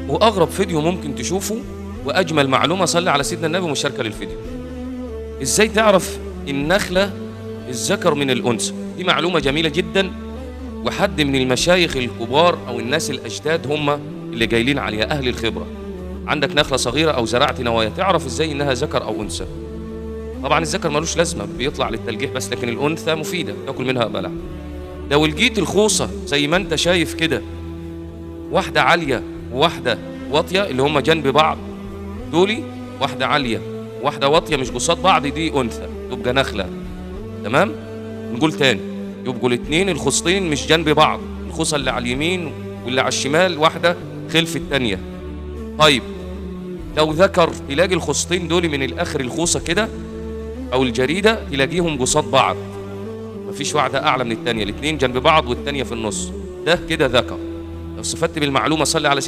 واغرب فيديو ممكن تشوفه واجمل معلومه، صلي على سيدنا النبي ومشاركه للفيديو. ازاي تعرف النخله الذكر من الانثى؟ دي معلومه جميله جدا، وحد من المشايخ الكبار او الناس الاجداد هم اللي جايلين عليها، اهل الخبره. عندك نخله صغيره او زرعت نوايا، تعرف ازاي انها ذكر او انثى؟ طبعا الذكر ملوش لازمه، بيطلع للتلجيح بس، لكن الانثى مفيده، تاكل منها بلح. لو لقيت الخوصه زي ما انت شايف كده، واحده عاليه وواحده واطيه اللي هم جنب بعض دولي، واحده عاليه واحده واطيه مش قصاد بعض، دي انثى، تبقى نخله. تمام؟ نقول تاني، يبقوا الاثنين الخصتين مش جنب بعض، الخوصه اللي على اليمين واللي على الشمال واحده خلف الثانيه. طيب لو ذكر تلاقي الخصتين دول من الاخر الخوصه كده او الجريده تلاقيهم قصاد بعض، مفيش واحده اعلى من الثانيه، الاثنين جنب بعض والثانيه في النص، ده كده ذكر. لو استفدت بالمعلومه صلي على